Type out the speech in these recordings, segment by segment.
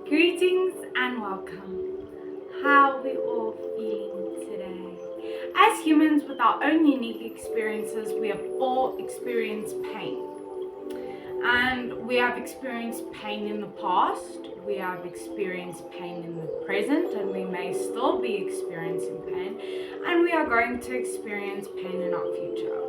Greetings and welcome. How are we all feeling today? As humans with our own unique experiences, we have all experienced pain. And we have experienced pain in the past, we have experienced pain in the present, and we may still be experiencing pain, and we are going to experience pain in our future.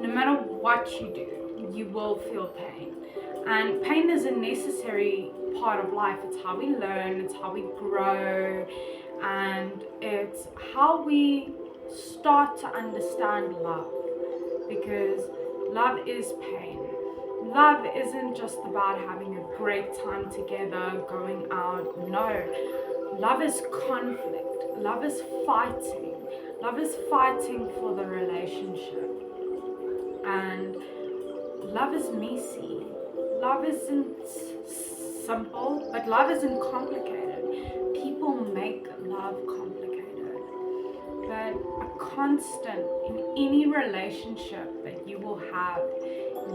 No matter what you do, you will feel pain. And pain is a necessary part of life. It's how we learn, it's how we grow, and it's how we start to understand love. Because love is pain. Love isn't just about having a great time together, going out. No. Love is conflict. Love is fighting. Love is fighting for the relationship. And love is messy. Love isn't simple, but love isn't complicated. People make love complicated. But a constant in any relationship that you will have,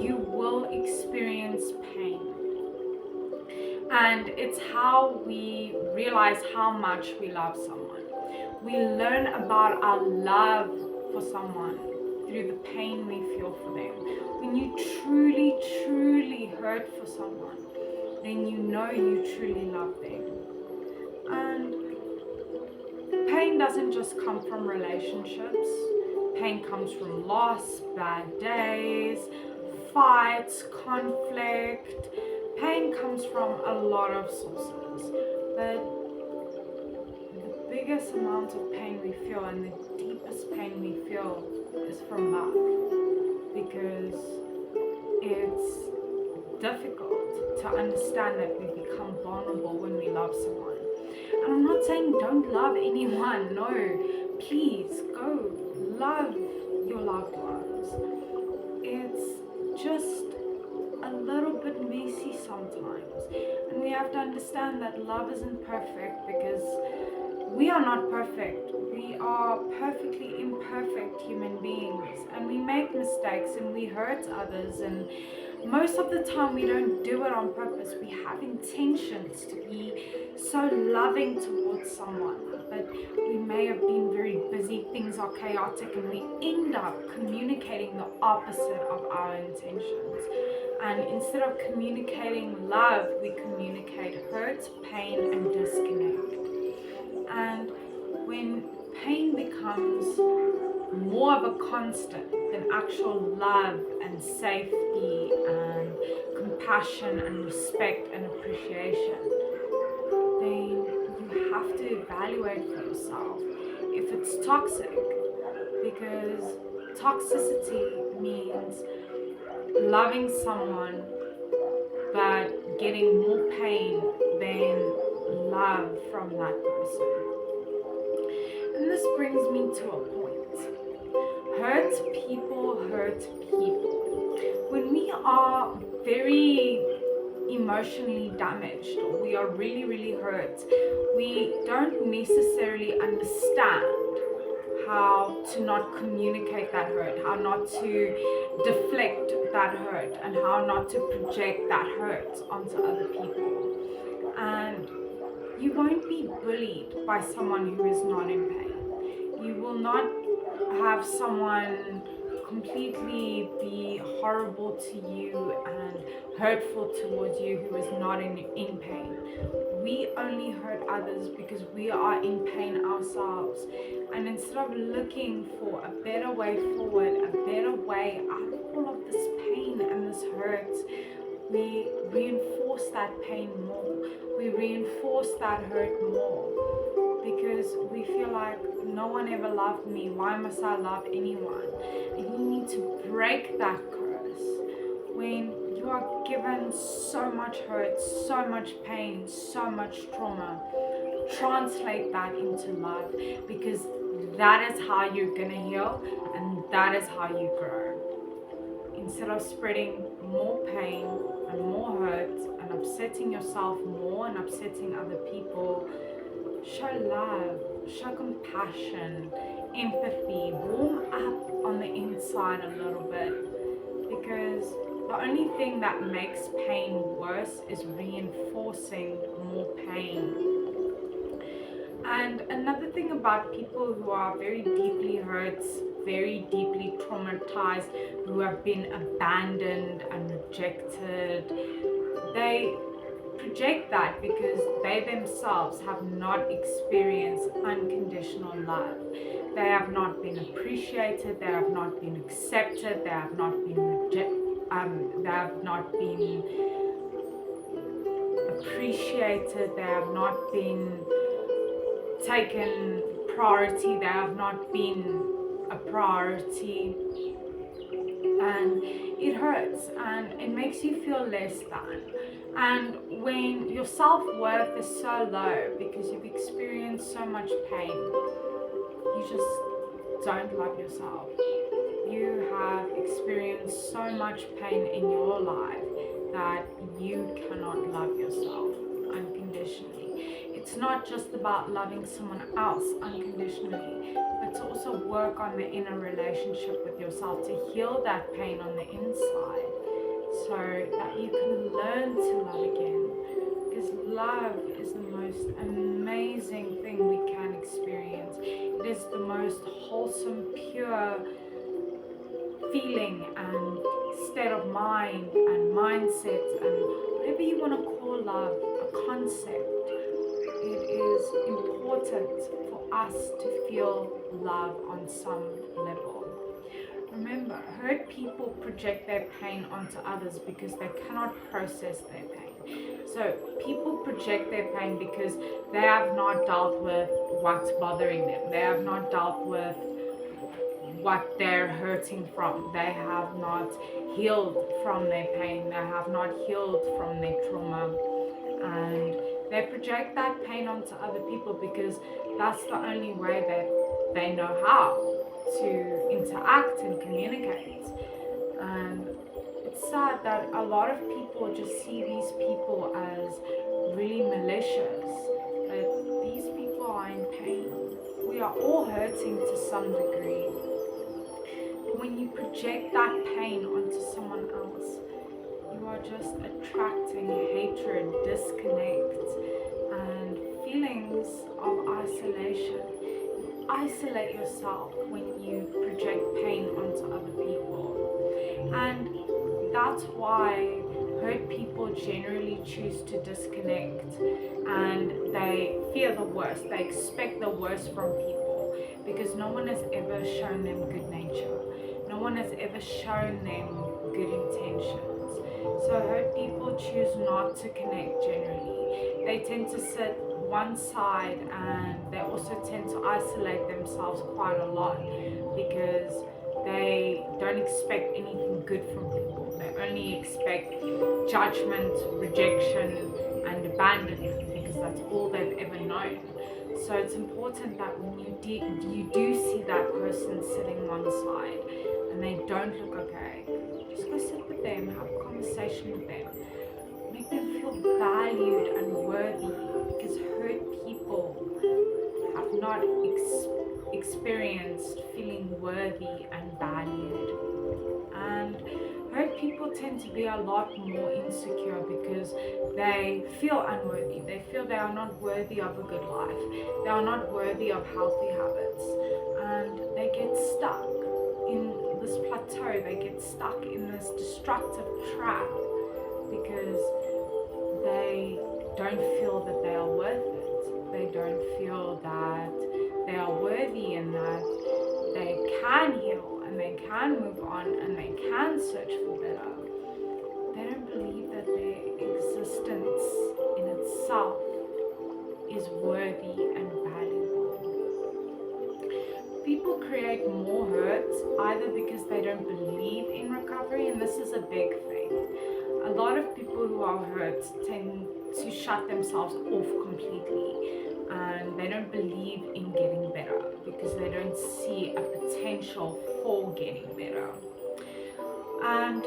you will experience pain. And it's how we realize how much we love someone. We learn about our love for someone through the pain we feel for them. When you truly, truly hurt for someone, then you know you truly love them. And pain doesn't just come from relationships. Pain comes from loss, bad days, fights, conflict. Pain comes from a lot of sources. But the biggest amount of pain we feel and the deepest pain we feel is from love. Because it's difficult to understand that we become vulnerable when we love someone. And I'm not saying don't love anyone. No, please go love your loved ones. It's just a little bit messy sometimes. And we have to understand that love isn't perfect because we are not perfect. We are perfectly imperfect human beings, and we make mistakes and we hurt others, and most of the time we don't do it on purpose. We have intentions to be so loving towards someone, but we may have been very busy, things are chaotic, and we end up communicating the opposite of our intentions. And instead of communicating love, we communicate hurt, pain, and disconnect. And when pain becomes more of a constant than actual love and safety and compassion and respect and appreciation, then you have to evaluate for yourself if it's toxic. Because toxicity means loving someone but getting more pain than love from that person. And this brings me to a point. Hurt people hurt people. When we are very emotionally damaged, or we are really, really hurt, we don't necessarily understand how to not communicate that hurt, how not to deflect that hurt, and how not to project that hurt onto other people. And you won't be bullied by someone who is not in pain. You will not have someone completely be horrible to you and hurtful towards you who is not in pain. We only hurt others because we are in pain ourselves. And instead of looking for a better way forward, a better way out of all of this pain and this hurt, we reinforce that pain more. We reinforce that hurt more because we feel like no one ever loved me. Why must I love anyone? And you need to break that curse. When you are given so much hurt, so much pain, so much trauma, translate that into love, because that is how you're gonna heal and that is how you grow. Instead of spreading more pain and more hurt and upsetting yourself more and upsetting other people, show love, show compassion, empathy, warm up on the inside a little bit, because The only thing that makes pain worse is reinforcing more pain. And another thing about people who are very deeply hurt, very deeply traumatized, who have been abandoned and rejected, they project that because they themselves have not experienced unconditional love. They have not been appreciated, they have not been accepted, they have not been they have not been appreciated, they have not been taken priority, they have not been a priority, and it hurts and it makes you feel less than. And when your self-worth is so low because you've experienced so much pain, you just don't love yourself. You have experienced so much pain in your life that you cannot love yourself unconditionally. It's not just about loving someone else unconditionally, but to also work on the inner relationship with yourself, to heal that pain on the inside so that you can learn to love again. Because love is the most amazing thing we can experience. It is the most wholesome, pure feeling and state of mind and mindset and whatever you want to call love, a concept. It is important for us to feel love on some level. Remember, hurt people project their pain onto others because they cannot process their pain. So people project their pain because they have not dealt with what's bothering them. They have not dealt with what they're hurting from. They have not healed from their pain. They have not healed from their trauma. And they project that pain onto other people because that's the only way that they know how to interact and communicate. And it's sad that a lot of people just see these people as really malicious, but these people are in pain. We are all hurting to some degree. But when you project that pain onto someone else, you are just attracting hatred, disconnect, and feelings of isolation. You isolate yourself when you project pain onto other people. And that's why hurt people generally choose to disconnect, and they fear the worst. They expect the worst from people because no one has ever shown them good nature. No one has ever shown them good intentions. So hurt people choose not to connect generally. They tend to sit one side, and they also tend to isolate themselves quite a lot because they don't expect anything good from people. They only expect judgment, rejection, and abandonment because that's all they've ever known. So it's important that when you do see that person sitting one side and they don't look okay, just go sit with them, have a conversation with them, make them feel valued and worthy, because hurt people have not experienced feeling worthy and valued. And hurt people tend to be a lot more insecure because they feel unworthy. They feel they are not worthy of a good life. They are not worthy of healthy habits. And they get stuck in this plateau. They get stuck in this destructive trap because they don't feel that they are worth it. They don't feel that they are worthy and that they can heal and they can move on and they can search for better. They don't believe that their existence in itself is worthy and valuable. People create more hurt either because they don't believe in recovery, and this is a big thing. A lot of people who are hurt tend to shut themselves off completely, and they don't believe in getting better because they don't see a potential for getting better. And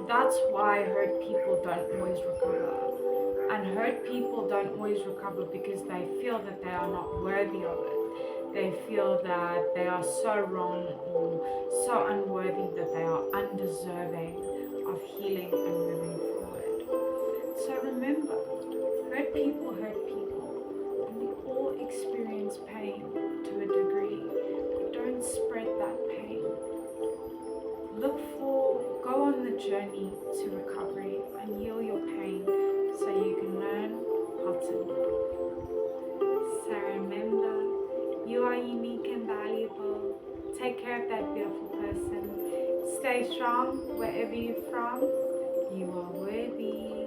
that's why hurt people don't always recover. And hurt people don't always recover because they feel that they are not worthy of it. They feel that they are so wrong or so unworthy that they are undeserving of healing and moving forward. So remember, hurt people, and we all experience pain to a degree. But don't spread that pain. Go on the journey to recovery and heal your pain so you can learn how to live. So remember, you are unique and valuable. Take care of that beautiful person. Stay strong wherever you're from. You are worthy.